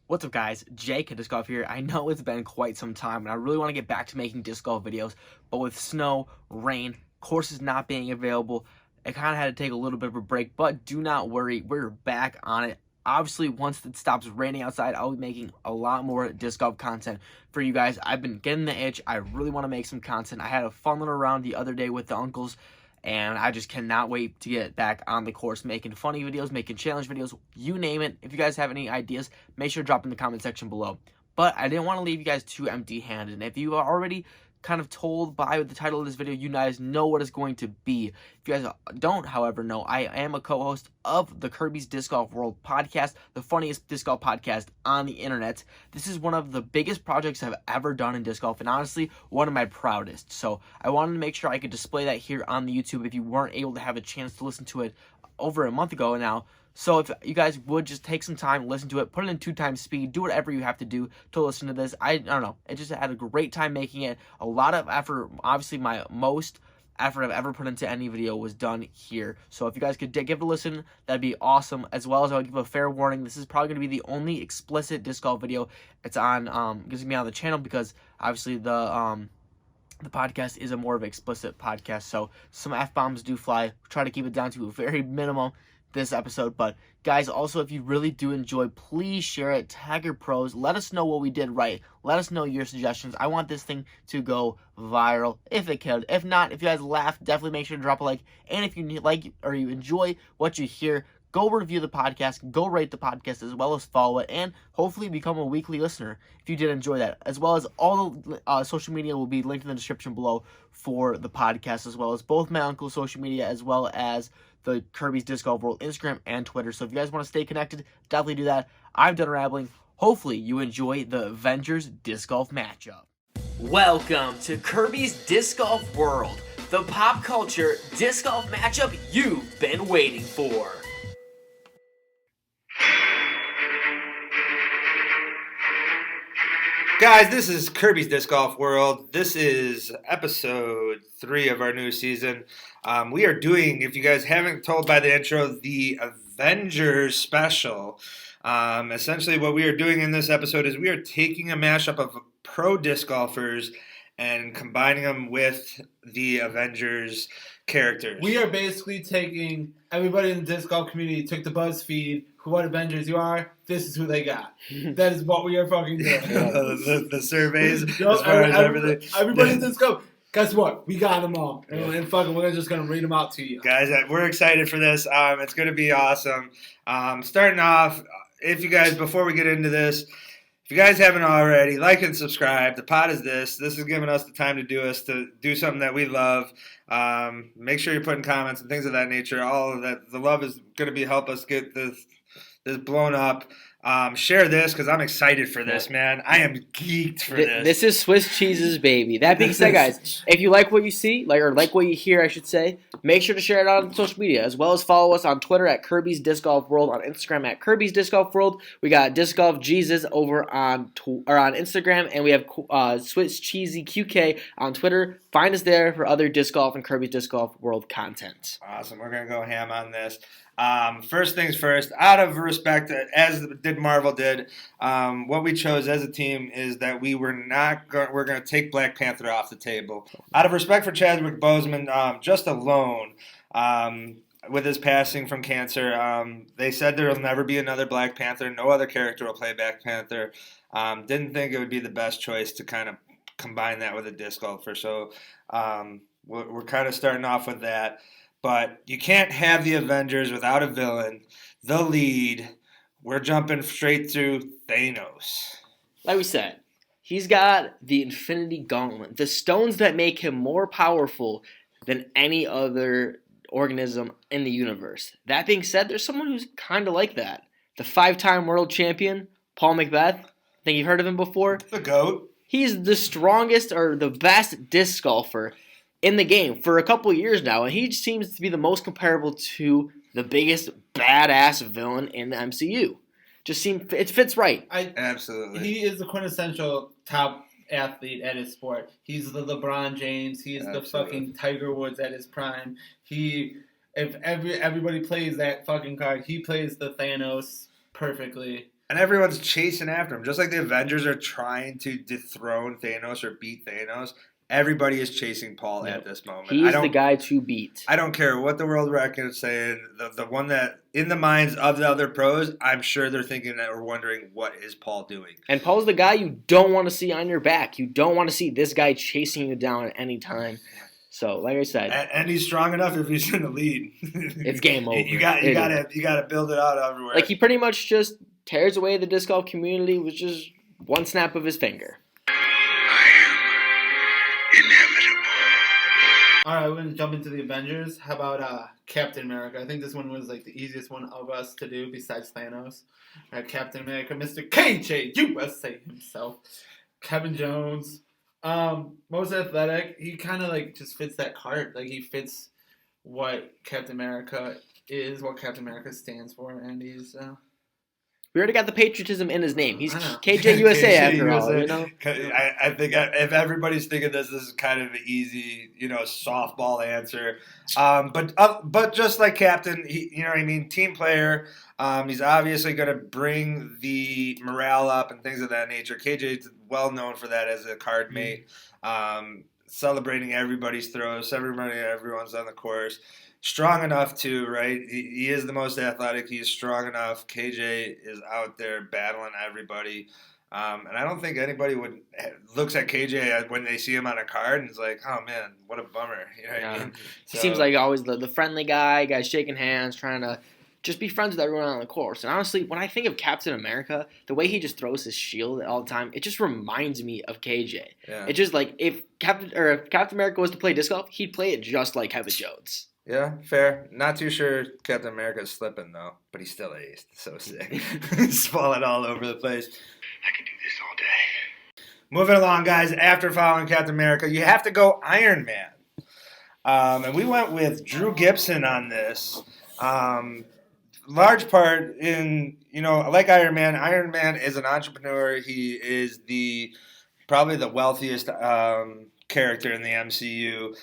What's up, guys? Jake at Disc Golf here. I know it's been quite some time, and I really want to get back to making disc golf videos, but with snow, rain, courses not being available, I kind of had to take a little bit of a break, but do not worry, we're back on it. Obviously, once it stops raining outside, I'll be making a lot more disc golf content for you guys. I've been getting the itch. I really want to make some content. I had a fun little round the other day with the uncles, and I just cannot wait to get back on the course, making funny videos, making challenge videos, you name it. If you guys have any ideas, make sure to drop in the comment section below. But I didn't want to leave you guys too empty-handed. And if you are already kind of told by the title of this video, you guys know what it's going to be. If you guys don't, however, know, I am a co-host of the Kirby's Disc Golf World podcast, the funniest disc golf podcast on the internet. This is one of the biggest projects I've ever done in disc golf, and honestly, one of my proudest. So I wanted to make sure I could display that here on the YouTube if you weren't able to have a chance to listen to it over a month ago now. So if you guys would just take some time, listen to it, put it in 2x speed, do whatever you have to do to listen to this. I don't know. I just had a great time making it. A lot of effort. Obviously, my most effort I've ever put into any video was done here. So if you guys could give it a listen, that'd be awesome. As well as I would give a fair warning, this is probably going to be the only explicit disc golf video it's on, going to be on the channel, because obviously the podcast is a more of an explicit podcast. So some F-bombs do fly. Try to keep it down to a very minimum this episode. But guys, also, if you really do enjoy, please share it, tag your pros, let us know what we did right, let us know your suggestions. I want this thing to go viral if it could. If not, if you guys laugh, definitely make sure to drop a like. And if you like or you enjoy what you hear, go review the podcast, go rate the podcast, as well as follow it, and hopefully become a weekly listener if you did enjoy that. As well as all the social media will be linked in the description below for the podcast, as well as both my uncle's social media, as well as the Kirby's Disc Golf World Instagram and Twitter. So if you guys want to stay connected, definitely do that. I'm done rambling. Hopefully you enjoy the Avengers Disc Golf matchup. Welcome to Kirby's Disc Golf World, the pop culture disc golf matchup you've been waiting for. Guys, this is Kirby's Disc Golf World. This is episode 3 of our new season. We are doing, if you guys haven't told by the intro, the Avengers special. Essentially what we are doing in this episode is we are taking a mashup of pro disc golfers and combining them with the Avengers characters. We are basically taking everybody in the disc golf community, took the BuzzFeed, what Avengers you are, this is who they got. That is what we are fucking doing. the surveys, as far as everything. Everybody in disc golf, guess what? We got them all. And fucking, we're just going to read them out to you. Guys, we're excited for this. It's going to be awesome. Starting off, if you guys, before we get into this, if you guys haven't already, like and subscribe. The pod is this. This is giving us the time to do something that we love. Make sure you're putting comments and things of that nature. All of that, the love is going to help us get this blown up. Share this because I'm excited for this, man. I am geeked for this. This is Swiss Cheese's baby. That being said, guys, if you like what you see, or like what you hear, I should say, make sure to share it on social media, as well as follow us on Twitter at Kirby's Disc Golf World, on Instagram at Kirby's Disc Golf World. We got Disc Golf Jesus over on Instagram, and we have Swiss Cheesy QK on Twitter. Find us there for other disc golf and Kirby's Disc Golf World content. Awesome. We're gonna go ham on this. First things first, out of respect, as Marvel did, what we chose as a team is that we're going to take Black Panther off the table. Out of respect for Chadwick Boseman, just alone, with his passing from cancer, they said there will never be another Black Panther. No other character will play Black Panther. Didn't think it would be the best choice to kind of combine that with a disc golfer. So we're kind of starting off with that. But you can't have the Avengers without a villain. The lead, we're jumping straight to Thanos. Like we said, he's got the Infinity Gauntlet, the stones that make him more powerful than any other organism in the universe. That being said, there's someone who's kind of like that. The 5-time world champion, Paul McBeth. Think you've heard of him before? The GOAT. He's the strongest or the best disc golfer in the game for a couple of years now, and he seems to be the most comparable to the biggest badass villain in the MCU. It fits right. Absolutely. He is the quintessential top athlete at his sport. He's the LeBron James. He is the fucking Tiger Woods at his prime. If everybody plays that fucking card, he plays the Thanos perfectly. And everyone's chasing after him. Just like the Avengers are trying to dethrone Thanos or beat Thanos, everybody is chasing Paul at this moment. He's the guy to beat. I don't care what the world record is saying. The one that, in the minds of the other pros, I'm sure they're thinking that or wondering, what is Paul doing? And Paul's the guy you don't want to see on your back. You don't want to see this guy chasing you down at any time. So, like I said, and he's strong enough if he's in the lead. It's game over. You got to build it out everywhere. Like, he pretty much just tears away the disc golf community with just one snap of his finger. All right, we're going to jump into the Avengers. How about Captain America? I think this one was like the easiest one of us to do besides Thanos. All right, Captain America, Mr. KJ USA himself. Kevin Jones. Most athletic. He kind of like just fits that card. Like, he fits what Captain America is, what Captain America stands for, and he's... We already got the patriotism in his name. He's KJ USA after all, you know? I think if everybody's thinking this is kind of an easy, softball answer. But just like Captain, you know what I mean, team player. He's obviously going to bring the morale up and things of that nature. KJ's well known for that as a card mate. Celebrating everybody's throws, everyone's on the course. Strong enough too, right? He is the most athletic. He's strong enough. KJ is out there battling everybody. And I don't think anybody looks at KJ when they see him on a card and is like, oh man, what a bummer. You know what I mean? He seems like always the friendly guy shaking hands, trying to just be friends with everyone on the course. And honestly, when I think of Captain America, the way he just throws his shield all the time, it just reminds me of KJ. Yeah. It's just like if Captain America was to play disc golf, he'd play it just like Kevin Jones. Yeah, fair. Not too sure Captain America's slipping, though. But he's still aced. So sick. He's falling all over the place. I can do this all day. Moving along, guys. After following Captain America, you have to go Iron Man. And we went with Drew Gibson on this. Large part in, like Iron Man is an entrepreneur. He is probably the wealthiest character in the MCU.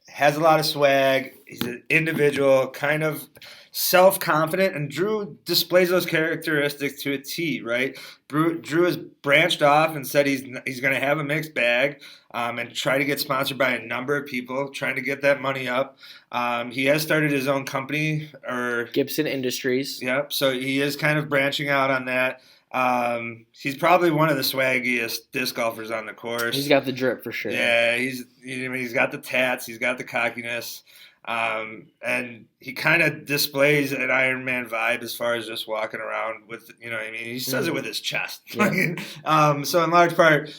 Has a lot of swag. He's an individual, kind of self-confident, and Drew displays those characteristics to a T, right? Drew has branched off and said he's going to have a mixed bag and try to get sponsored by a number of people, trying to get that money up. He has started his own company, or Gibson Industries. Yep, so he is kind of branching out on that. He's probably one of the swaggiest disc golfers on the course. He's got the drip for sure. Yeah, he's got the tats, he's got the cockiness, and he kind of displays an Iron Man vibe as far as just walking around with, he says it with his chest. Yeah. So in large part,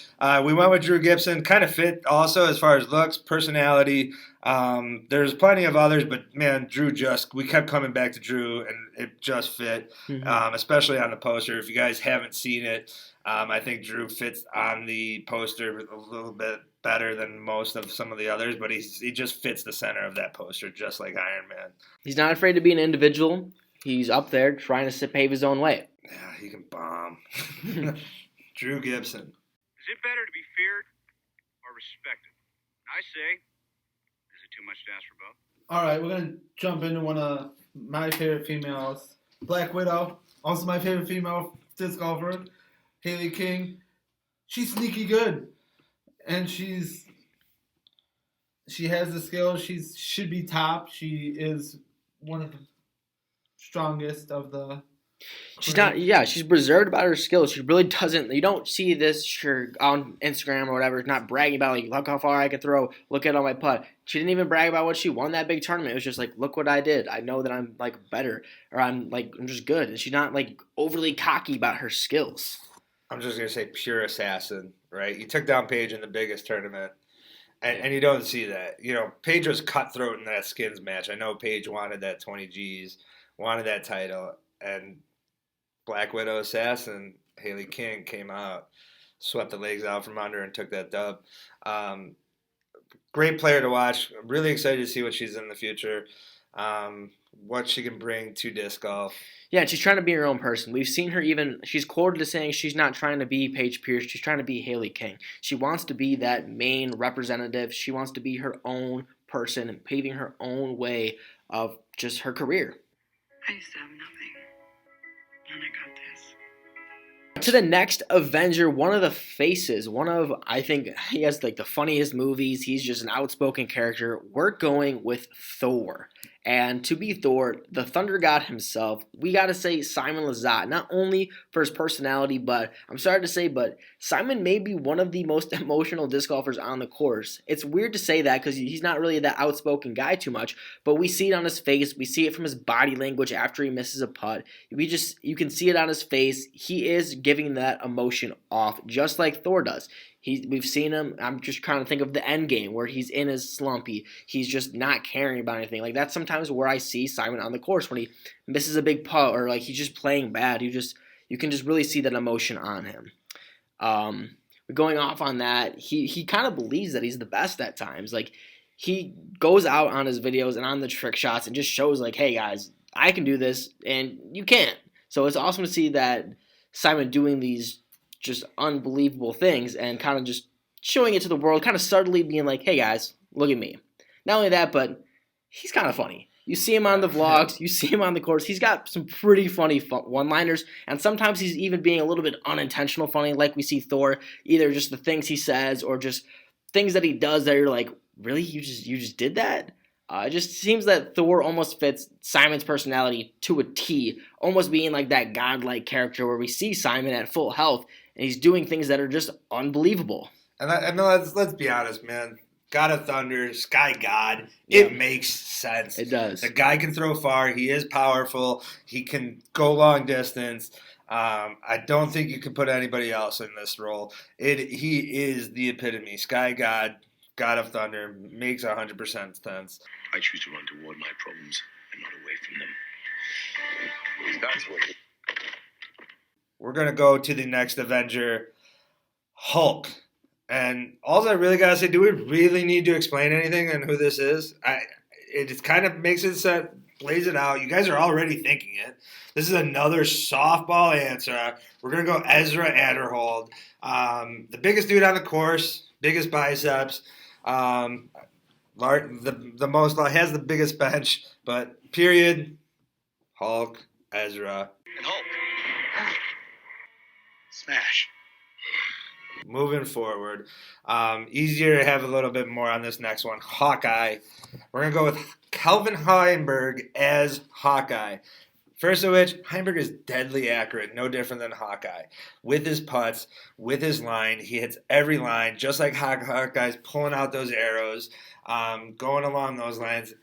we went with Drew Gibson. Kind of fit also as far as looks, personality. There's plenty of others, but man, we kept coming back to Drew, and it just fit, especially on the poster. If you guys haven't seen it, I think Drew fits on the poster a little bit better than most of some of the others, but he just fits the center of that poster, just like Iron Man. He's not afraid to be an individual. He's up there trying to pave his own way. Yeah, he can bomb. Drew Gibson. Is it better to be feared or respected? I say, is it too much to ask for both? All right, we're going to jump into one of my favorite females. Black Widow, also my favorite female disc golfer. Haley King. She's sneaky good. And she has the skill. She should be top. She is one of the strongest of the... She's not, she's reserved about her skills. She really doesn't, you don't see this on Instagram or whatever, not bragging about, like, look how far I can throw, look at all my putt. She didn't even brag about what she won that big tournament. It was just like, look what I did. I know that I'm, like, better, or I'm just good. And she's not, like, overly cocky about her skills. I'm just going to say pure assassin, right? You took down Paige in the biggest tournament, and you don't see that. Paige was cutthroat in that skins match. I know Paige wanted that 20 Gs, wanted that title, and Black Widow assassin Haley King came out, swept the legs out from under, and took that dub. Great player to watch. I'm really excited to see what she's in the future, what she can bring to disc golf. Yeah, and she's trying to be her own person. We've seen her she's quoted as saying she's not trying to be Paige Pierce. She's trying to be Haley King. She wants to be that main representative. She wants to be her own person and paving her own way of just her career. I used to have nothing. And I got this. to the next Avenger, one of the faces, I think he has like the funniest movies. He's just an outspoken character. We're going with Thor. And to be Thor, the Thunder God himself, we got to say Simon Lizotte, not only for his personality, but I'm sorry to say, but Simon may be one of the most emotional disc golfers on the course. It's weird to say that because he's not really that outspoken guy too much, but we see it on his face. We see it from his body language after he misses a putt. You can see it on his face. He is giving that emotion off, just like Thor does. We've seen him. I'm just trying to think of the end game where he's in his slumpy. He's just not caring about anything. Like that's sometimes where I see Simon on the course when he misses a big putt or like he's just playing bad. You can just really see that emotion on him. Going off on that, he kind of believes that he's the best at times. Like he goes out on his videos and on the trick shots and just shows like, hey guys, I can do this and you can't. So it's awesome to see that Simon doing these just unbelievable things and kind of just showing it to the world, kind of subtly being like, hey guys, look at me. Not only that, but he's kind of funny. You see him on the vlogs, you see him on the course. He's got some pretty funny one-liners, and sometimes he's even being a little bit unintentional funny, like we see Thor, either just the things he says or just things that he does that you're like, really? You just did that? It just seems that Thor almost fits Simon's personality to a T, almost being like that godlike character where we see Simon at full health, and he's doing things that are just unbelievable. And let's be honest, man. God of Thunder, Sky God, it makes sense. It does. The guy can throw far. He is powerful. He can go long distance. I don't think you can put anybody else in this role. He is the epitome. Sky God, God of Thunder, makes 100% sense. I choose to run toward my problems and not away from them. That's what. We're going to go to the next Avenger, Hulk. And all I really got to say, do we really need to explain anything on who this is? It just kind of makes it set, plays it out. You guys are already thinking it. This is another softball answer. We're going to go Ezra Adderhold. The biggest dude on the course, biggest biceps, the most, has the biggest bench, but period, Hulk, Ezra. And Hulk. Smash. Moving forward, easier to have a little bit more on this next one. Hawkeye. We're going to go with Calvin Heinberg as Hawkeye. First of which, Heinberg is deadly accurate, no different than Hawkeye. With his putts, with his line, he hits every line, just like Hawkeye's pulling out those arrows, going along those lines.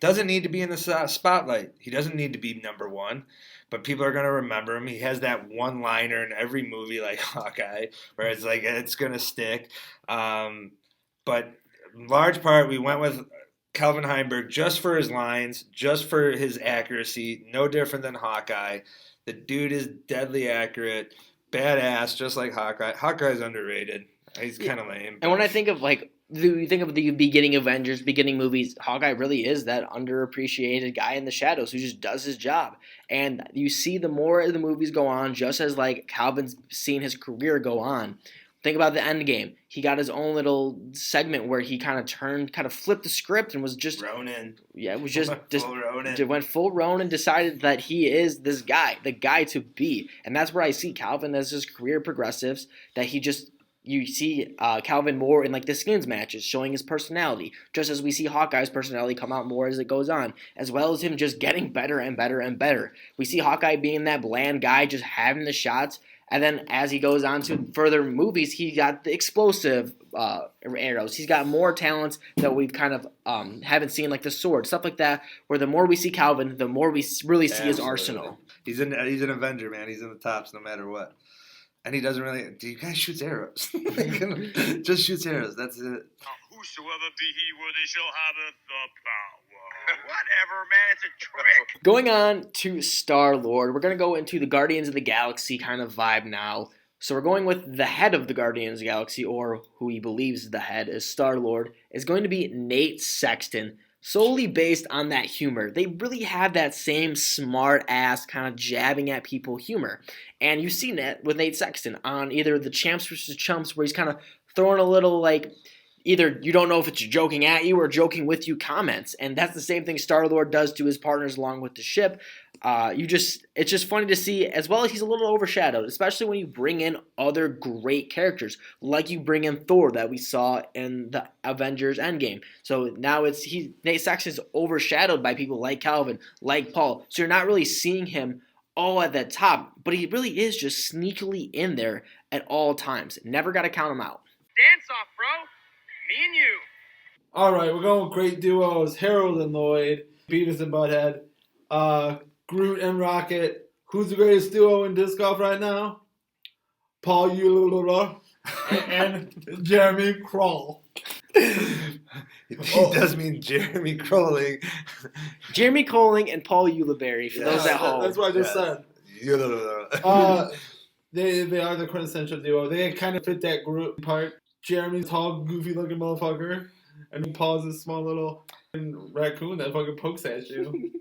Doesn't need to be in the spotlight. He doesn't need to be number one, but people are going to remember him. He has that one-liner in every movie like Hawkeye where it's like it's going to stick. But in large part, we went with Calvin Heinberg just for his lines, just for his accuracy, no different than Hawkeye. The dude is deadly accurate, badass, just like Hawkeye. Hawkeye's underrated. He's kind of lame. And when I think of the beginning Avengers, beginning movies, Hawkeye really is that underappreciated guy in the shadows who just does his job. And you see the more the movies go on, just as like Calvin's seen his career go on. Think about the end game. He got his own little segment where he kind of flipped the script and was just Ronin. Yeah, it was just Ronin. Went full Ronin and decided that he is this guy, the guy to be. And that's where I see Calvin as his career progressives, that you see Calvin more in like the skins matches, showing his personality, just as we see Hawkeye's personality come out more as it goes on, as well as him just getting better and better and better. We see Hawkeye being that bland guy, just having the shots, and then as he goes on to further movies, he got the explosive arrows. He's got more talents that we've kind of haven't seen, like the sword, stuff like that, where the more we see Calvin, the more we really see his arsenal. He's an Avenger, man. He's in the tops no matter what. And he doesn't really. Do you guys shoot arrows? Just shoots arrows. That's it. Whosoever be he, worthy shall have the power. Whatever, man. It's a trick. Going on to Starlord, we're going to go into the Guardians of the Galaxy kind of vibe now. So we're going with the head of the Guardians of the Galaxy, or who he believes the head is Starlord, is going to be Nate Sexton. Solely based on that humor. They really have that same smart-ass kind of jabbing at people humor. And you've seen that with Nate Sexton on either the Champs vs. Chumps, where he's kind of throwing a little, like, either you don't know if it's joking at you or joking with you comments. And that's the same thing Star-Lord does to his partners along with the ship. It's just funny to see, as well as he's a little overshadowed, especially when you bring in other great characters, like you bring in Thor that we saw in the Avengers Endgame. So now Nate Sexton is overshadowed by people like Calvin, like Paul. So you're not really seeing him all at the top, but he really is just sneakily in there at all times. Never got to count him out. Dance off, bro. Me and you. All right, we're going with great duos: Harold and Lloyd, Beavis and Butthead, Groot and Rocket. Who's the greatest duo in disc golf right now? Paul Eula and Jeremy Kroll. He does mean Jeremy Crowley. Jeremy Colling and Paul Eulaberry, for those at home. That's what I just said. They are the quintessential duo. They kind of fit that group part. Jeremy's tall, goofy-looking motherfucker, and Paul's this small little raccoon that fucking pokes at you.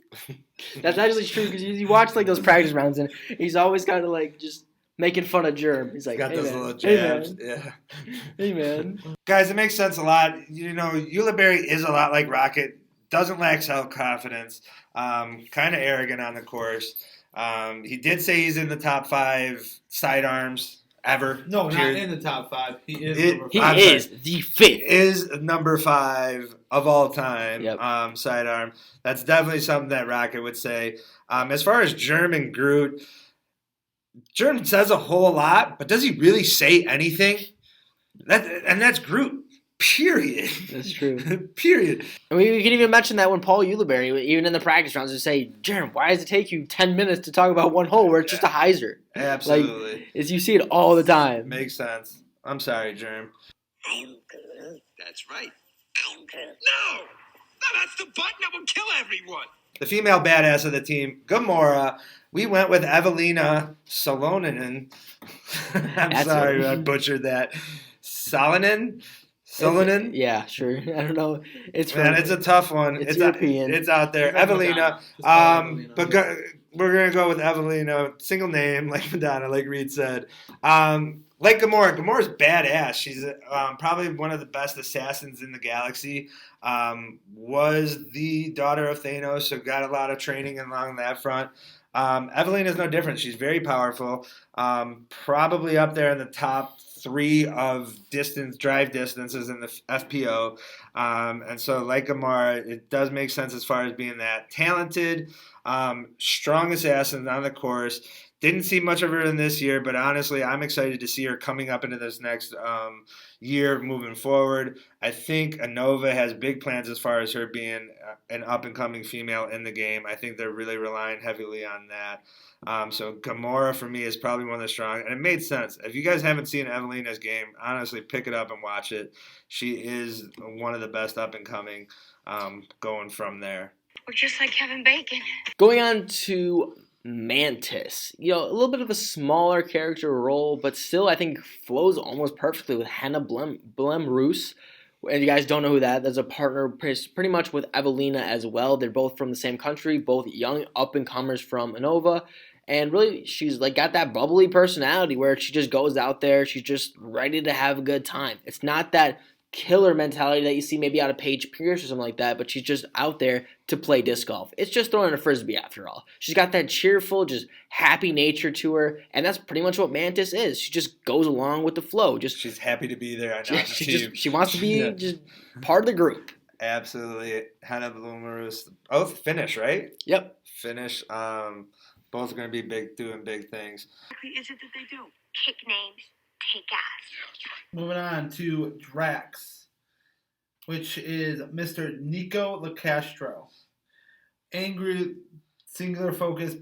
That's actually true, because you watch like those practice rounds, and he's always kind of like just making fun of Germ. He's like, got hey, those man. little jabs. Hey, man. Yeah. Hey, man. Guys, it makes sense a lot. You know, Eulaberry is a lot like Rocket. Doesn't lack self-confidence. Kind of arrogant on the course. He did say he's in the top 5 sidearms ever. No, period. not in the top 5. He is number 5. He is the 5th. Is number 5 of all time. Yep. Sidearm. That's definitely something that Rocket would say. As far as Germ and Groot, Germ says a whole lot, but does he really say anything? That's Groot. Period. That's true. Period. And we can even mention that when Paul Eulaberry, even in the practice rounds, would say, Jerm, why does it take you 10 minutes to talk about one hole where it's just a hyzer? Absolutely. Like, you see it all the time. Makes sense. I'm sorry, Germ. I'm Groot. That's right. I'm Groot. No! No, that's the button that will kill everyone. The female badass of the team, Gamora. We went with Evelina Salonen. I'm sorry, I butchered that. Salonen? Yeah, sure. I don't know. It's a tough one. It's European. It's out there. Evelina. But we're gonna go with Evelina. Single name, like Madonna, like Reed said. Like Gamora. Gamora's badass. She's probably one of the best assassins in the galaxy. Was the daughter of Thanos, so got a lot of training along that front. Evelina's no different. She's very powerful. Probably up there in the top 3 of drive distances in the FPO. And so like Gamora, it does make sense as far as being that talented, strong assassin on the course. Didn't see much of her in this year, but honestly, I'm excited to see her coming up into this next year moving forward. I think Anova has big plans as far as her being an up-and-coming female in the game. I think they're really relying heavily on that. So Gamora, for me, is probably one of the strong. And it made sense. If you guys haven't seen Evelina's game, honestly, pick it up and watch it. She is one of the best up-and-coming going from there. We're just like Kevin Bacon. Going on to Mantis. You know, a little bit of a smaller character role, but still I think flows almost perfectly with Hannah Blem-Roos. And you guys don't know who that's a partner pretty much with Evelina as well. They're both from the same country, both young up-and-comers from Anova. And really, she's like got that bubbly personality where she just goes out there. She's just ready to have a good time. It's not that killer mentality that you see maybe out of Paige Pierce or something like that, but she's just out there to play disc golf. It's just throwing a frisbee after all. She's got that cheerful, just happy nature to her, and that's pretty much what Mantis is. She just goes along with the flow. She's happy to be there. She wants to be just part of the group. Absolutely. Hannah Blum-Roos. Both Finnish, right? Yep. Finnish. Both going to be doing big things. What is it that they do? Kick names, take ass. Moving on to Drax, which is Mr. Nico LaCastro. Angry, singular focus,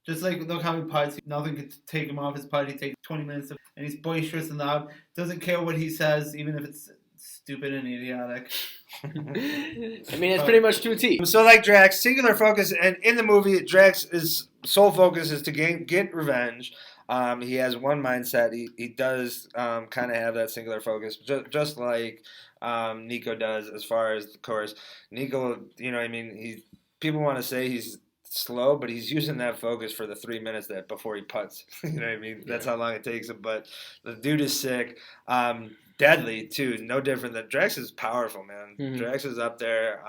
just like look how he putts. Nothing could take him off his putt. He takes 20 minutes, and he's boisterous and loud. Doesn't care what he says, even if it's stupid and idiotic. I mean, it's pretty much to a T. So like Drax, singular focus, and in the movie, Drax's sole focus is to get revenge. He has one mindset. He does kind of have that singular focus, just like Nico does as far as the course. Nico, you know what I mean? People want to say he's slow, but he's using that focus for the 3 minutes before he putts. You know what I mean? That's how long it takes him. But the dude is sick. Deadly, too. No different than Drax is powerful, man. Mm-hmm. Drax is up there.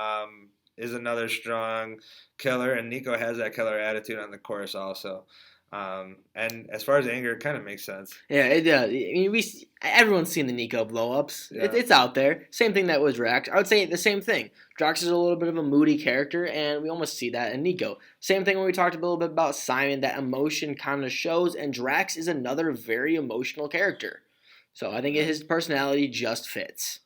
is another strong killer, and Nico has that killer attitude on the course also. And as far as anger, it kind of makes sense. Yeah, it does. I mean, everyone's seen the Nico blow-ups. Yeah. It's out there. Same thing that was Drax. I would say the same thing. Drax is a little bit of a moody character, and we almost see that in Nico. Same thing when we talked a little bit about Simon, that emotion kind of shows, and Drax is another very emotional character. So I think his personality just fits.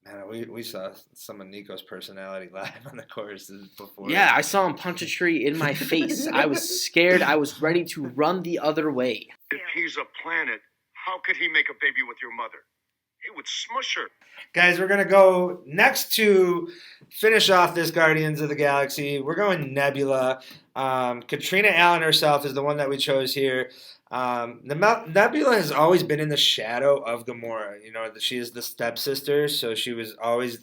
Man, we saw some of Nico's personality live on the courses before. Yeah, I saw him punch a tree in my face. I was scared. I was ready to run the other way. If he's a planet, how could he make a baby with your mother? He would smush her. Guys, we're going to go next to finish off this Guardians of the Galaxy. We're going Nebula. Katrina Allen herself is the one that we chose here. Nebula has always been in the shadow of Gamora. You know, she is the stepsister, so she was always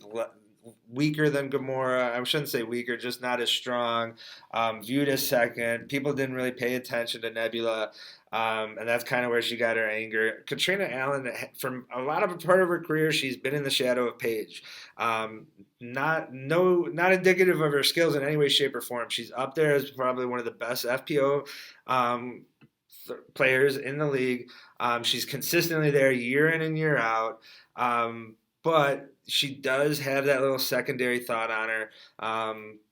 weaker than Gamora. I shouldn't say weaker, just not as strong. Viewed as second. People didn't really pay attention to Nebula. And that's kind of where she got her anger. Katrina Allen, from a lot of part of her career, she's been in the shadow of Paige. Not indicative of her skills in any way, shape, or form. She's up there as probably one of the best FPO players in the league. She's consistently there year in and year out. But she does have that little secondary thought on her.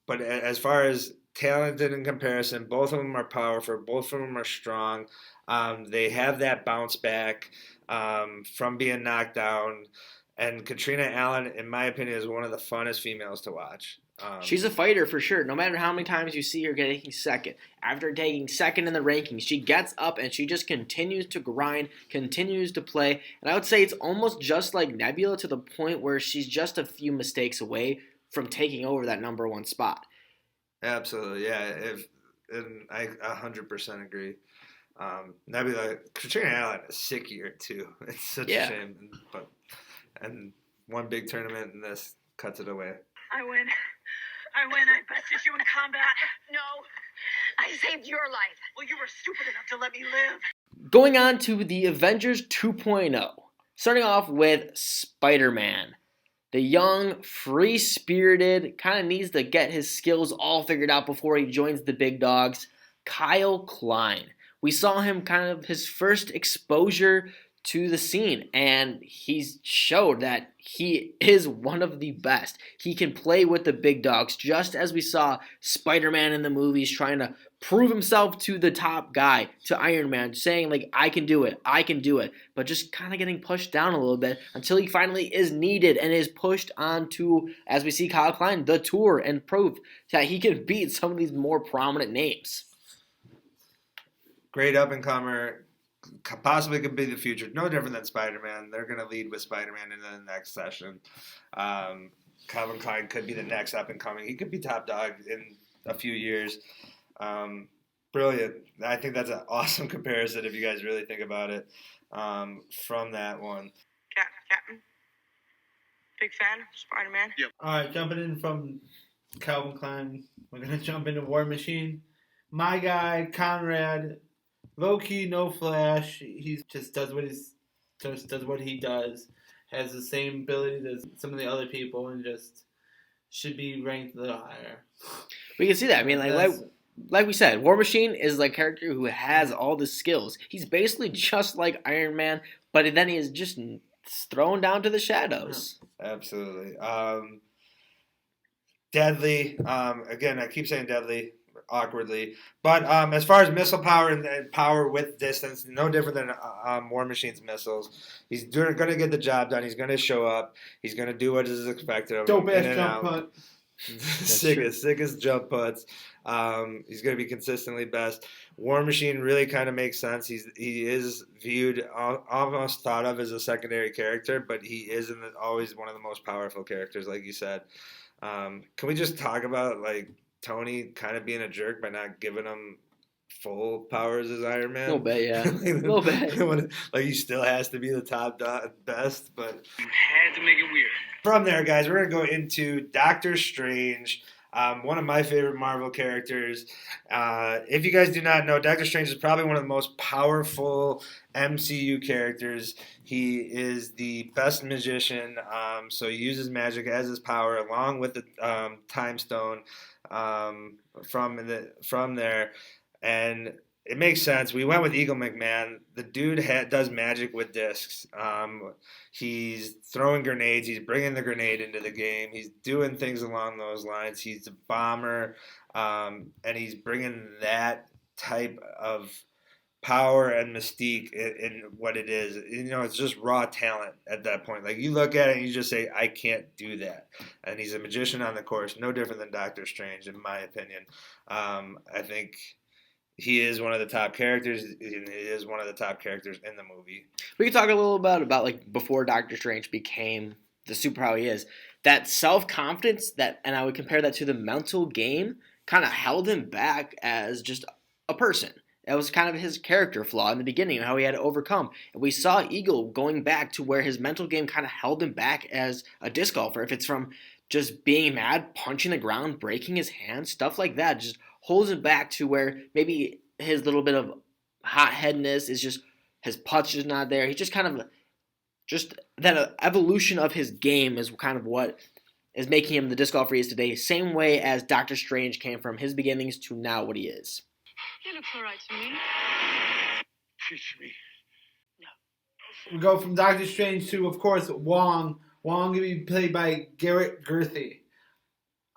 But as far as talented in comparison, both of them are powerful. Both of them are strong. They have that bounce back from being knocked down. And Katrina Allen, in my opinion, is one of the funnest females to watch. She's a fighter for sure. No matter how many times you see her taking second, after taking second in the rankings, she gets up and she just continues to grind, continues to play. And I would say it's almost just like Nebula, to the point where she's just a few mistakes away from taking over that number one spot. Absolutely, yeah. And I 100% agree. Nebula, Katrina Allen is sick year too. It's such a shame. And one big tournament and this cuts it away. I win. I bested you in combat. No, I saved your life. Well, you were stupid enough to let me live. Going on to the Avengers 2.0. Starting off with SpiderMan. The young, free-spirited, kind of needs to get his skills all figured out before he joins the big dogs, Kyle Klein. We saw him kind of his first exposure to the scene, and he's showed that he is one of the best. He can play with the big dogs, just as we saw Spider-Man in the movies trying to prove himself to the top guy, to Iron Man, saying like, I can do it, but just kind of getting pushed down a little bit until he finally is needed and is pushed onto, as we see Kyle Klein, the tour, and prove that he can beat some of these more prominent names. Great up-and-comer. Possibly could be the future. No different than Spider-Man. They're going to lead with Spider-Man in the next session. Calvin Klein could be the next up-and-coming. He could be top dog in a few years. Brilliant. I think that's an awesome comparison if you guys really think about it from that one. Captain? Big fan of Spider-Man? Yep. All right, jumping in from Calvin Klein, we're going to jump into War Machine. My guy, Conrad, low-key, no flash. He just does what he does. Has the same ability as some of the other people, and just should be ranked a little higher. We can see that. I mean, like we said, War Machine is like a character who has all the skills. He's basically just like Iron Man, but then he is just thrown down to the shadows. Absolutely. Deadly. Again, I keep saying deadly awkwardly. But as far as missile power and power with distance, no different than War Machine's missiles. He's going to get the job done. He's going to show up. He's going to do what is expected of him. Dope ass jump punt. Sickest jump putts. He's going to be consistently best. War Machine really kind of makes sense. He is viewed, almost thought of as a secondary character, but he is always one of the most powerful characters, like you said. Can we just talk about like Tony kind of being a jerk by not giving him full powers as Iron Man? A little bit, yeah. A little bit. Like he still has to be the top best, but You had to make it weird. from there, guys, we're going to go into Doctor Strange. One of my favorite Marvel characters. If you guys do not know, Doctor Strange is probably one of the most powerful MCU characters. He is the best magician, so he uses magic as his power, along with the Time Stone from there, and it makes sense. We went with Eagle McMahon. The dude does magic with discs. He's throwing grenades. He's bringing the grenade into the game. He's doing things along those lines. He's a bomber, and he's bringing that type of power and mystique in what it is. It's just raw talent at that point. Like, you look at it and you just say, I can't do that. And he's a magician on the course, no different than Doctor Strange, in my opinion. I think he is one of the top characters, and he is one of the top characters in the movie. We can talk a little bit about like before Doctor Strange became the superpower he is. That self-confidence, and I would compare that to the mental game, kind of held him back as just a person. That was kind of his character flaw in the beginning, how he had to overcome. And we saw Eagle going back to where his mental game kind of held him back as a disc golfer. If it's from just being mad, punching the ground, breaking his hand, stuff like that, just holds him back to where maybe his little bit of hot-headedness is just, his putt's just not there. He's just kind of, just that evolution of his game is kind of what is making him the disc golfer he is today. Same way as Doctor Strange came from his beginnings to now what he is. He looks all right to me. Teach me. We go from Doctor Strange to, of course, Wong. Wong can be played by Garrett Gerthy.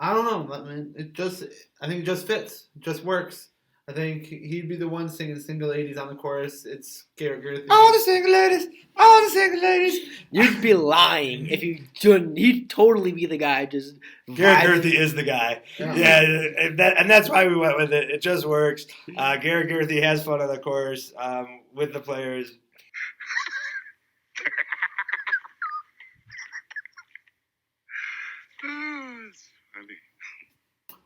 I don't know, man. I think it just fits. It just works. I think he'd be the one singing single ladies on the chorus. It's Garrett Gerthy. All the single ladies! All the single ladies! You'd be lying if you didn't. He'd totally be the guy just Garrett Gerthy is the guy. Yeah. And that's why we went with it. It just works. Garrett Gerthy has fun on the course with the players. It's funny.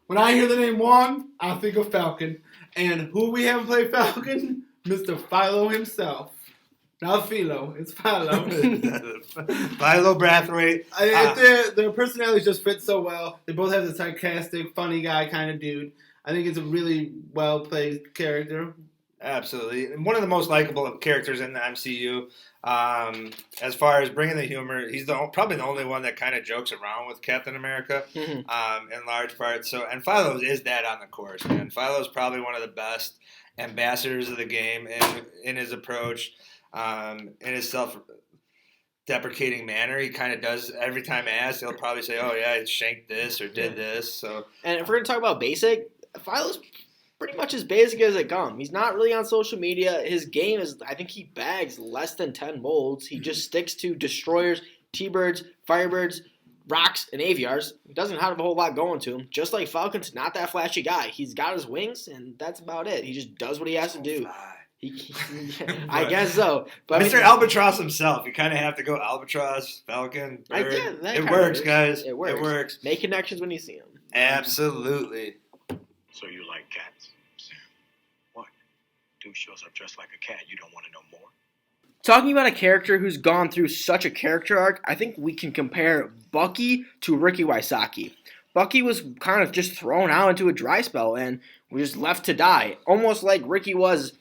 When I hear the name Wong, I think of Falcon. And who we haven't played Falcon? Mr. Philo himself. Not Philo, it's Philo. Philo Brathwaite. Their personalities just fit so well. They both have the sarcastic, funny guy kind of dude. I think it's a really well-played character. Absolutely. And one of the most likable characters in the MCU. As far as bringing the humor, he's probably the only one that kind of jokes around with Captain America in large part. So, and Philo is that on the course, man. Philo's probably one of the best ambassadors of the game in his approach, in his self-deprecating manner. He kind of does every time asked. He'll probably say, "Oh yeah, I shanked this or did this." So, and if we're gonna talk about basic, Philo's pretty much as basic as it comes. He's not really on social media. His game is, I think he bags less than 10 molds. He just sticks to destroyers, T-birds, firebirds, rocks, and aviars. He doesn't have a whole lot going to him. Just like Falcon's not that flashy guy. He's got his wings, and that's about it. He just does what he has to do. I guess so. But Mr. Albatross himself. You kind of have to go Albatross, Falcon, bird. It works, guys. It works. Make connections when you see them. Absolutely. So you like cats, Sam? What? Dude shows up dressed like a cat. You don't want to know more? Talking about a character who's gone through such a character arc, I think we can compare Bucky to Ricky Wysocki. Bucky was kind of just thrown out into a dry spell and was just left to die, almost like Ricky was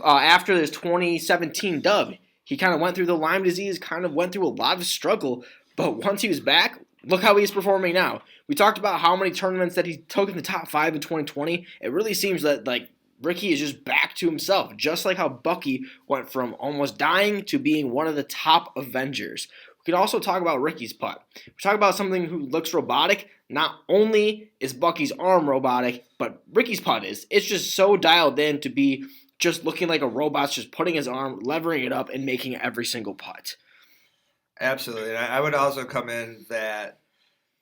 after this 2017 dub. He kind of went through the Lyme disease, kind of went through a lot of struggle, but once he was back, look how he's performing now. We talked about how many tournaments that he took in the top 5 in 2020. It really seems that like Ricky is just back to himself, just like how Bucky went from almost dying to being one of the top Avengers. We could also talk about Ricky's putt. We talk about something who looks robotic. Not only is Bucky's arm robotic, but Ricky's putt is. It's just so dialed in to be just looking like a robot's just putting his arm, levering it up, and making every single putt. Absolutely. And I would also come in that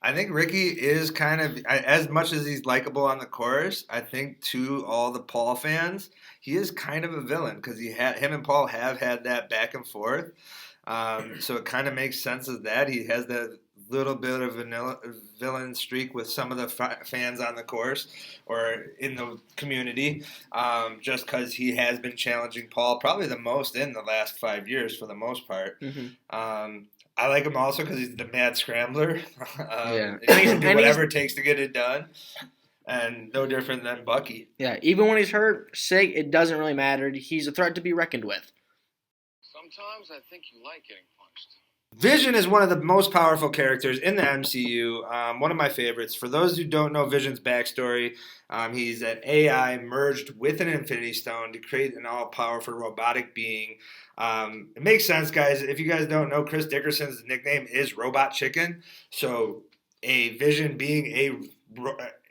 I think Ricky is kind of, as much as he's likable on the course, I think to all the Paul fans, he is kind of a villain because him and Paul have had that back and forth. So it kind of makes sense as that. He has the little bit of a villain streak with some of the fans on the course or in the community, just because he has been challenging Paul probably the most in the last 5 years for the most part. I like him also because he's the mad scrambler. Yeah. He can do whatever it takes to get it done. And no different than Bucky. Yeah, even when he's hurt, sick, it doesn't really matter. He's a threat to be reckoned with. Sometimes I think you like getting punched. Vision is one of the most powerful characters in the MCU. One of my favorites. For those who don't know Vision's backstory, he's an AI merged with an Infinity Stone to create an all-powerful robotic being. It makes sense, guys. If you guys don't know, Chris Dickerson's nickname is Robot Chicken. So a Vision being a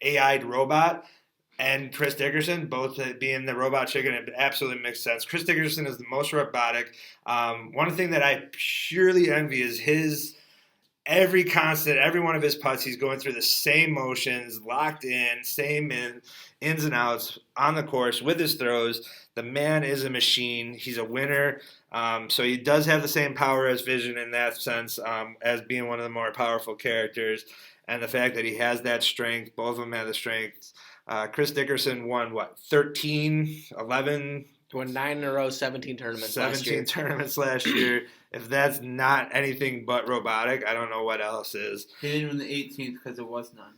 AI'd robot and Chris Dickerson both being the Robot Chicken, it absolutely makes sense. Chris Dickerson is the most robotic. One thing that I purely envy is his every one of his putts, he's going through the same motions, locked in, same ins and outs on the course with his throws. The man is a machine. He's a winner. So he does have the same power as Vision in that sense, as being one of the more powerful characters. And the fact that he has that strength, both of them have the strength. Chris Dickerson won, 13, 11? Won 9 in a row, 17 tournaments last year. 17 tournaments last year. If that's not anything but robotic, I don't know what else is. He didn't win the 18th because there was none.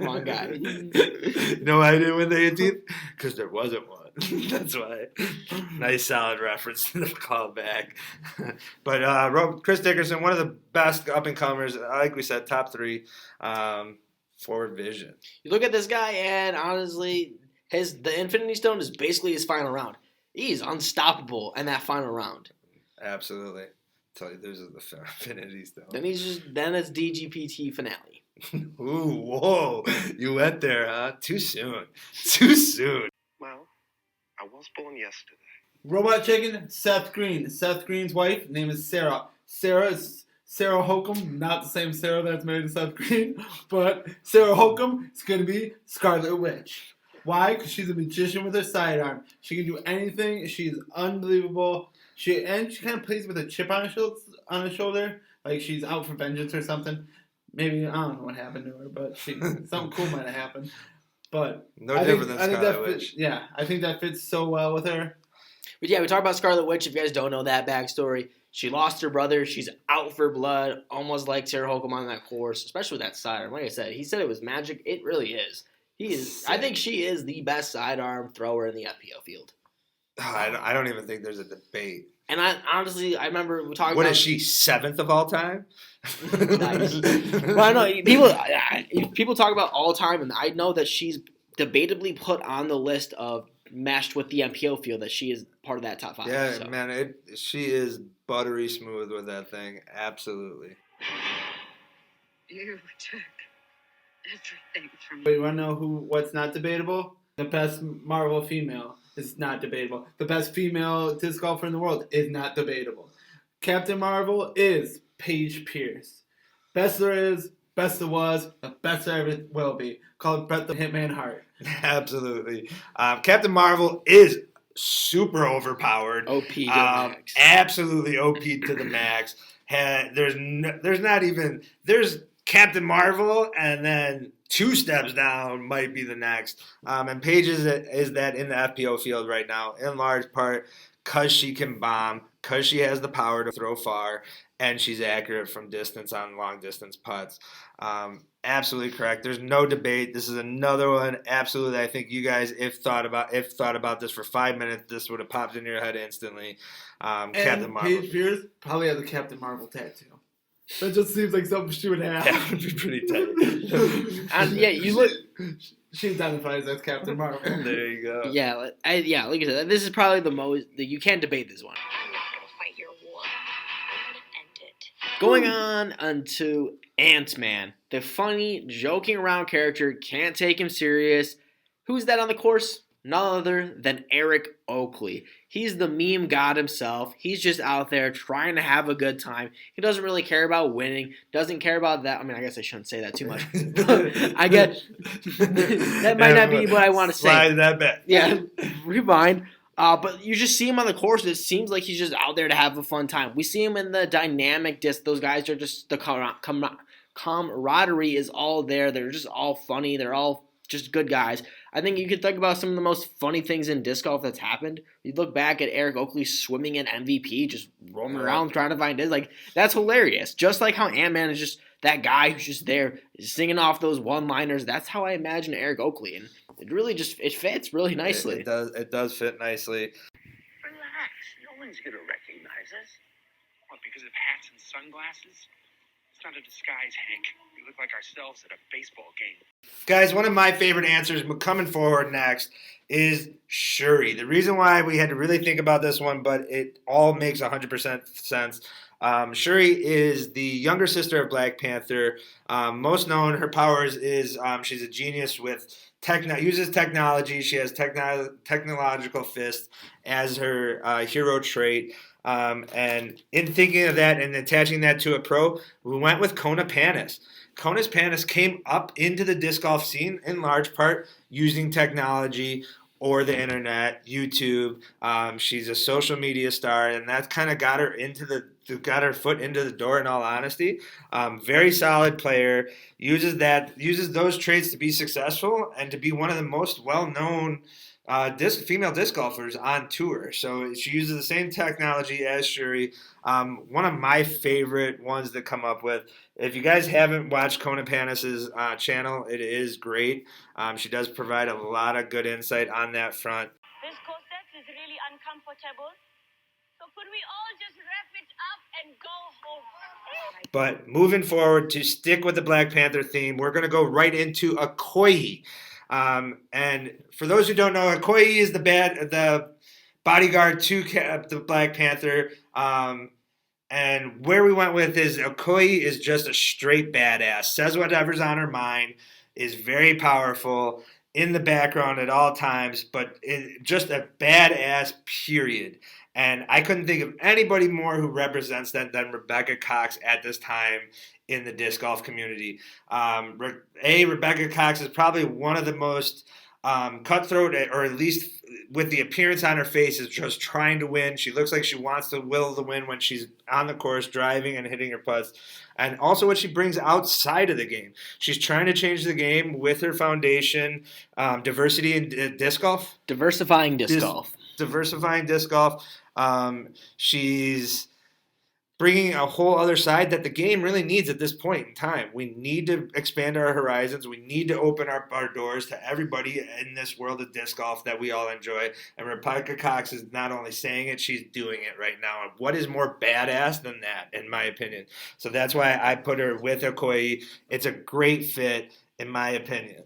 Wrong guy. You know why I didn't win the 18th? Because there wasn't one. That's why. Nice solid reference to the callback. But Chris Dickerson, one of the best up-and-comers, like we said, top 3 forward Vision. You look at this guy, and honestly, the Infinity Stone is basically his final round. He's unstoppable in that final round. Absolutely. Tell you, there's the Infinity Stone. Then it's DGPT finale. Ooh, whoa. You went there, huh? Too soon. Too soon. Well, I was born yesterday. Robot Chicken, Seth Green. Seth Green's wife, name is Sarah. Sarah is Sarah Holcomb, not the same Sarah that's married to Seth Green, but Sarah Holcomb is going to be Scarlet Witch. Why? Because she's a magician with her sidearm. She can do anything. She's unbelievable. She kind of plays with a chip on her shoulder, like she's out for vengeance or something. Maybe, I don't know what happened to her, but something cool might have happened. But no different than Scarlet Witch. Yeah, I think that fits so well with her. But yeah, we talk about Scarlet Witch. If you guys don't know that backstory, she lost her brother. She's out for blood, almost like Sarah Holcomb on that course, especially with that sidearm. Like I said, he said it was magic. It really is. I think she is the best sidearm thrower in the FPO field. I don't even think there's a debate. And I remember we talking What about... is she, 7th of all time? Nice. Well, I know people talk about all time, and I know that she's debatably put on the list of meshed with the MPO field, that she is part of that top 5. Yeah, so. man, she is buttery smooth with that thing. Absolutely. You took everything from me. But you want to know what's not debatable? The best Marvel female is not debatable. The best female disc golfer in the world is not debatable. Captain Marvel is Paige Pierce. Best there is, best there was, the best there ever will be. Call it Bret the Hitman Hart. Absolutely. Captain Marvel is super overpowered. OP to the max. Absolutely OP to the max. There's Captain Marvel, and then 2 steps down might be the next. And Paige is that in the FPO field right now, in large part because she can bomb, because she has the power to throw far, and she's accurate from distance on long distance putts. Absolutely correct. There's no debate. This is another one. Absolutely, I think you guys, if thought about this for 5 minutes, this would have popped in your head instantly. Captain Marvel. Paige Pierce probably has a Captain Marvel tattoo. That just seems like something she would have. That would be pretty tight. And yeah, you look. She identifies as Captain Marvel. There you go. Yeah, like I said, this is probably the most. You can't debate this one. I'm not gonna fight your war. I'm gonna end it. Going on onto AntMan, the funny, joking around character, can't take him serious. Who's that on the course? None other than Eric Oakley. He's the meme god himself. He's just out there trying to have a good time. He doesn't really care about winning. Doesn't care about that. I mean, I guess I shouldn't say that too much. I guess that might not be what I want to say. Slide that back. Yeah, rewind. But you just see him on the course, and it seems like he's just out there to have a fun time. We see him in the dynamic disc. Those guys are just the camaraderie is all there. They're just all funny. They're all just good guys. I think you could think about some of the most funny things in disc golf that's happened. You look back at Eric Oakley swimming in MVP, just roaming around trying to find it. That's hilarious. Just like how AntMan is just that guy who's just there singing off those one-liners. That's how I imagine Eric Oakley, and it really just it fits really nicely. It does fit nicely. Relax. No one's going to recognize us. What, because of hats and sunglasses? It's not a disguise, Hank. We look like ourselves at a baseball game. Guys, one of my favorite answers coming forward next is Shuri. The reason why we had to really think about this one, but it all makes 100% sense. Shuri is the younger sister of Black Panther. Most known, her powers is she's a genius with uses technology. She has technological fist as her hero trait. And in thinking of that and attaching that to a pro, we went with Kona Panis. Kona Panis came up into the disc golf scene in large part using technology or the internet, YouTube. She's a social media star, and that kind of got her foot into the door. In all honesty, very solid player. Uses those traits to be successful and to be one of the most well-known female disc golfers on tour. So she uses the same technology as Shuri. One of my favorite ones to come up with. If you guys haven't watched Kona Panis's channel, it is great. She does provide a lot of good insight on that front. This corset is really uncomfortable. So could we all just wrap it up and go home? But moving forward, to stick with the Black Panther theme, we're going to go right into Okoye. And for those who don't know, Okoye is the bodyguard to the Black Panther. And where we went with is Okoye is just a straight badass. Says whatever's on her mind. Is very powerful in the background at all times, but just a badass, period. And I couldn't think of anybody more who represents that than Rebecca Cox at this time in the disc golf community. Rebecca Cox is probably one of the most cutthroat, or at least with the appearance on her face, is just trying to win. She looks like she wants to will the win when she's on the course, driving and hitting her putts. And also what she brings outside of the game. She's trying to change the game with her foundation, diversity in disc golf. Diversifying disc golf. Diversifying disc golf. She's bringing a whole other side that the game really needs at this point in time. We need to expand our horizons. We need to open our doors to everybody in this world of disc golf that we all enjoy. And Rebecca Cox is not only saying it, she's doing it right now. And what is more badass than that, in my opinion? So that's why I put her with Okoye. It's a great fit, in my opinion.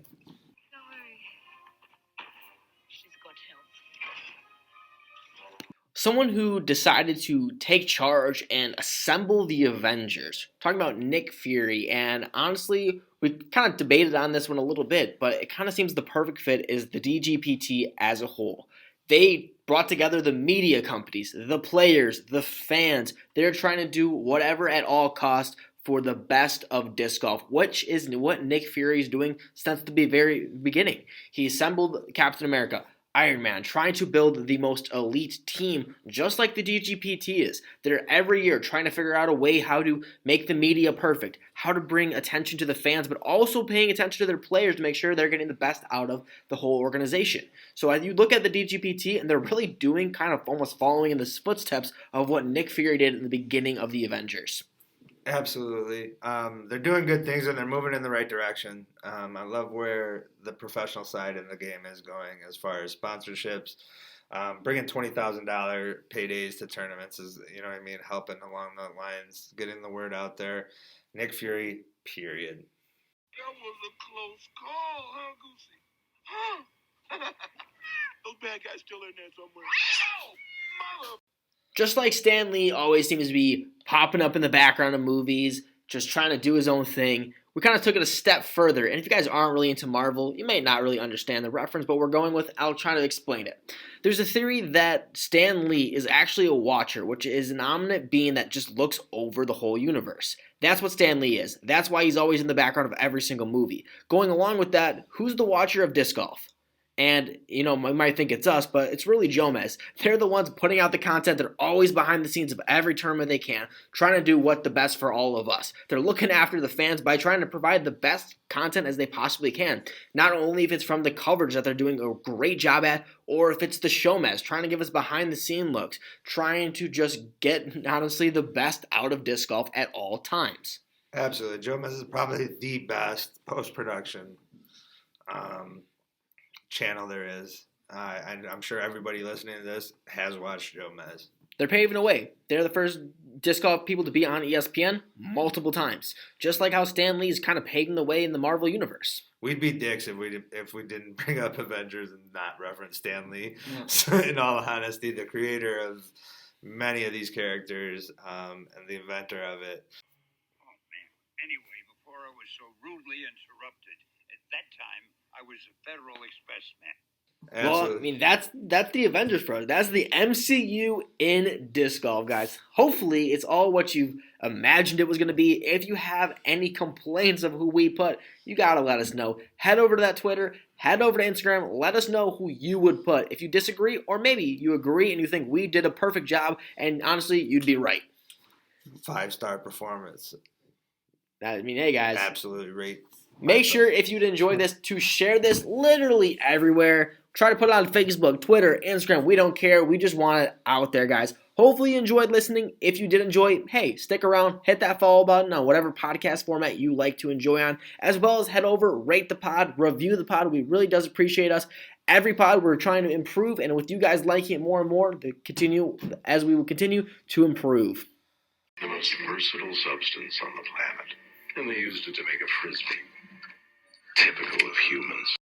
Someone who decided to take charge and assemble the Avengers. Talking about Nick Fury, and honestly, we kind of debated on this one a little bit, but it kind of seems the perfect fit is the DGPT as a whole. They brought together the media companies, the players, the fans. They're trying to do whatever at all cost for the best of disc golf, which is what Nick Fury is doing since the very beginning. He assembled Captain America, Iron Man, trying to build the most elite team, just like the DGPT is. They're every year trying to figure out a way how to make the media perfect, how to bring attention to the fans, but also paying attention to their players to make sure they're getting the best out of the whole organization. So as you look at the DGPT, and they're really doing kind of almost following in the footsteps of what Nick Fury did in the beginning of the Avengers. Absolutely. They're doing good things and they're moving in the right direction. I love where the professional side in the game is going as far as sponsorships. Bringing $20,000 paydays to tournaments is, helping along those lines, getting the word out there. Nick Fury, period. That was a close call, huh, Goosey? Huh? Those bad guys still in there somewhere. Oh, mother... Just like Stan Lee always seems to be popping up in the background of movies, just trying to do his own thing, we kind of took it a step further. And if you guys aren't really into Marvel, you may not really understand the reference, but I'll try to explain it. There's a theory that Stan Lee is actually a watcher, which is an omniscient being that just looks over the whole universe. That's what Stan Lee is. That's why he's always in the background of every single movie. Going along with that, who's the watcher of disc golf? And, you know, you might think it's us, but it's really Jomez. They're the ones putting out the content. They're always behind the scenes of every tournament they can, trying to do what the best for all of us. They're looking after the fans by trying to provide the best content as they possibly can. Not only if it's from the coverage that they're doing a great job at, or if it's the showmez, trying to give us behind the scene looks, trying to just get, honestly, the best out of disc golf at all times. Absolutely. Jomez is probably the best post-production channel there is. I'm sure everybody listening to this has watched Jomez. They're paving the way. They're the first disc golf people to be on ESPN multiple times. Just like how Stan Lee's kind of paving the way in the Marvel Universe. We'd be dicks if we didn't bring up Avengers and not reference Stan Lee. Yeah. So in all honesty, the creator of many of these characters and the inventor of it. Oh, man. Anyway, before I was so rudely interrupted, at that time, I was a Federal Express man. Absolutely. Well, I mean, that's the Avengers project. That's the MCU in disc golf, guys. Hopefully, it's all what you imagined it was going to be. If you have any complaints of who we put, you got to let us know. Head over to that Twitter. Head over to Instagram. Let us know who you would put. If you disagree, or maybe you agree and you think we did a perfect job, and honestly, you'd be right. 5-star performance. I mean, hey, guys. Absolutely great. Make sure, if you'd enjoy this, to share this literally everywhere. Try to put it on Facebook, Twitter, Instagram. We don't care. We just want it out there, guys. Hopefully you enjoyed listening. If you did enjoy, hey, stick around. Hit that follow button on whatever podcast format you like to enjoy on. As well as head over, rate the pod, review the pod. We really does appreciate us. Every pod we're trying to improve. And with you guys liking it more and more, as we will continue to improve. The most versatile substance on the planet. And they used it to make a frisbee. Typical of humans.